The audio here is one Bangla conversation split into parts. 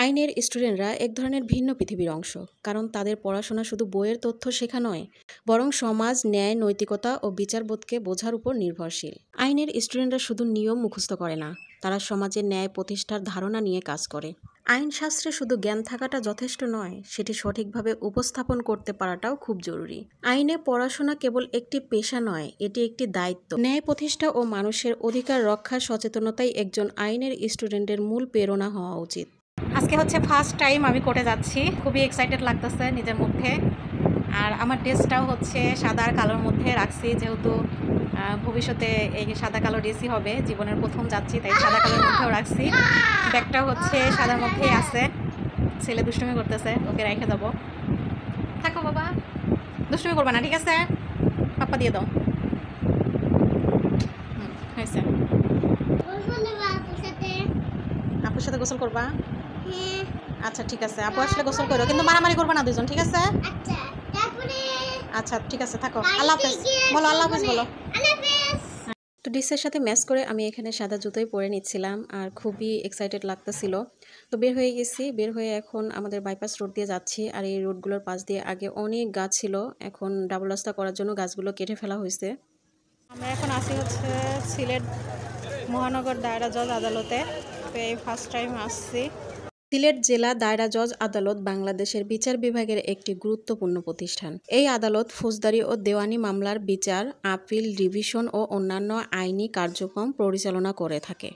আইনের স্টুডেন্টরা এক ধরনের ভিন্ন পৃথিবীর অংশ, কারণ তাদের পড়াশোনা শুধু বইয়ের তথ্য শেখা নয়, বরং সমাজ, ন্যায়, নৈতিকতা ও বিচারবোধকে বোঝার উপর নির্ভরশীল। আইনের স্টুডেন্টরা শুধু নিয়ম মুখস্থ করে না, তারা সমাজের ন্যায় প্রতিষ্ঠার ধারণা নিয়ে কাজ করে। আইনশাস্ত্রে শুধু জ্ঞান থাকাটা যথেষ্ট নয়, সেটি সঠিকভাবে উপস্থাপন করতে পারাটাও খুব জরুরি। আইনে পড়াশোনা কেবল একটি পেশা নয়, এটি একটি দায়িত্ব। ন্যায় প্রতিষ্ঠা ও মানুষের অধিকার রক্ষার সচেতনতাই একজন আইনের স্টুডেন্টের মূল প্রেরণা হওয়া উচিত। আজকে হচ্ছে ফার্স্ট টাইম আমি কোর্টে যাচ্ছি, খুবই এক্সাইটেড লাগতেছে নিজের মধ্যে। আর আমার ড্রেসটাও হচ্ছে সাদা আর কালোর মধ্যে রাখছি, যেহেতু ভবিষ্যতে এই সাদা কালো ড্রেসই হবে, জীবনের প্রথম যাচ্ছি তাই সাদা কালোর মধ্যেও রাখছি। ব্যাগটাও হচ্ছে সাদার মধ্যেই আছে। ছেলে দুষ্টুমি করতেছে, ওকে রেখে যাবো। থাকো বাবা, দুষ্টুমি করবা না, ঠিক আছে? পাপ্পা দিয়ে দাও। হয়েছে। আপুর সাথে গোসল করবা? আচ্ছা ঠিক আছে, আপু আসলে গোসল করো, কিন্তু মারামারি করবা না দুজন, ঠিক আছে? আচ্ছা ঠিক আছে, থাকো। আল্লাহ হাফেজ বলো, আল্লাহ হাফেজ বলো। তো ড্রেসের সাথে ম্যাচ করে আমি এখানে সাদা জুতোই পরে নিচ্ছিলাম আর খুবই এক্সাইটেড লাগতেছিল। তো বের হয়ে গেছি, বের হয়ে এখন আমাদের বাইপাস রোড দিয়ে যাচ্ছি। আর এই রোডগুলোর পাশ দিয়ে আগে অনেক গাছ ছিল, এখন ডাবল রাস্তা করার জন্য গাছগুলো কেটে ফেলা হয়েছে। আমরা এখন আসি হচ্ছে সিলেট মহানগর দায়রা জজ আদালতে। তো এই ফার্স্ট টাইম আসছি। সিলেট জেলা দায়রা জজ আদালত বাংলাদেশের বিচার বিভাগের একটি গুরুত্বপূর্ণ প্রতিষ্ঠান। এই আদালত ফৌজদারি ও দেওয়ানি মামলার বিচার, আপিল, ডিভিশন ও অন্যান্য আইনি কার্যক্রম পরিচালনা করে থাকে।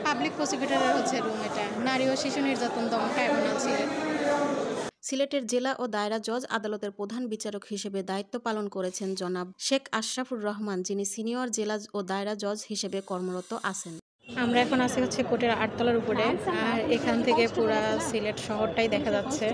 পাবলিক প্রসিকিউটরের হচ্ছে রুম এটা। নারী ও শিশু নির্যাতন দমন ট্রাইব্যুনাল সিলেট। সিলেটের জেলা ও দায়রা জজ আদালতের প্রধান বিচারক হিসেবে দায়িত্ব পালন করেছেন জনাব শেখ আশরাফুর রহমান, যিনি সিনিয়র জেলা ও দায়রা জজ হিসেবে কর্মরত আছেন। আমরা এখন আছি হচ্ছে কোর্টের 8 তলার উপরে, আর এখান থেকে পুরা সিলেট শহরটাই দেখা যাচ্ছে।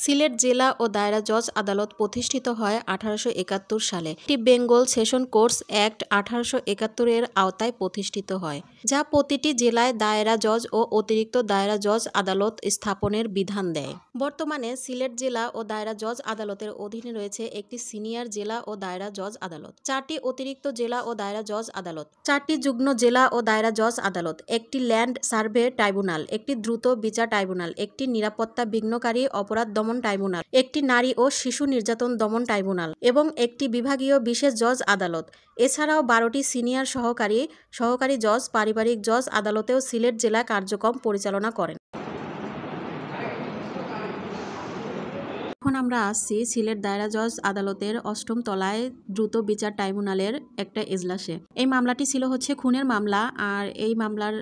সিলেট জেলা ও দায়রা জজ আদালত প্রতিষ্ঠিত হয় 1871 সালে। এটি বেঙ্গল সেশন কোর্টস অ্যাক্ট 1871 এর আওতায় প্রতিষ্ঠিত হয়, যা প্রতিটি জেলায় দায়রা জজ ও অতিরিক্ত দায়রা জজ আদালত স্থাপনের বিধান দেয়। বর্তমানে সিলেট জেলা ও দায়রা জজ আদালতের অধীনে রয়েছে একটি সিনিয়র জেলা ও দায়রা জজ আদালত, 4টি অতিরিক্ত জেলা ও দায়রা জজ আদালত, 4টি যুগ্ম জেলা ও দায়রা জজ আদালত, একটি ল্যান্ড সার্ভে ট্রাইব্যুনাল, একটি দ্রুত বিচার ট্রাইব্যুনাল, একটি নিরাপত্তা বিঘ্নকারী অপরাধ দমন ট্রাইব্যুনাল, একটি নারী ও শিশু নির্যাতন দমন ট্রাইব্যুনাল এবং একটি বিভাগীয় বিশেষ জজ আদালত। এছাড়াও 12টি সিনিয়র সহকারী জজ পারিবারিক জজ আদালতেও সিলেট জেলা কার্যক্রম পরিচালনা করেন। এখন আমরা আসছি সিলেট দায়রা জজ আদালতের 8ম তলায় দ্রুত বিচার ট্রাইব্যুনালের একটা এজলাসে। এই মামলাটি ছিল হচ্ছে খুনের মামলা, আর এই মামলার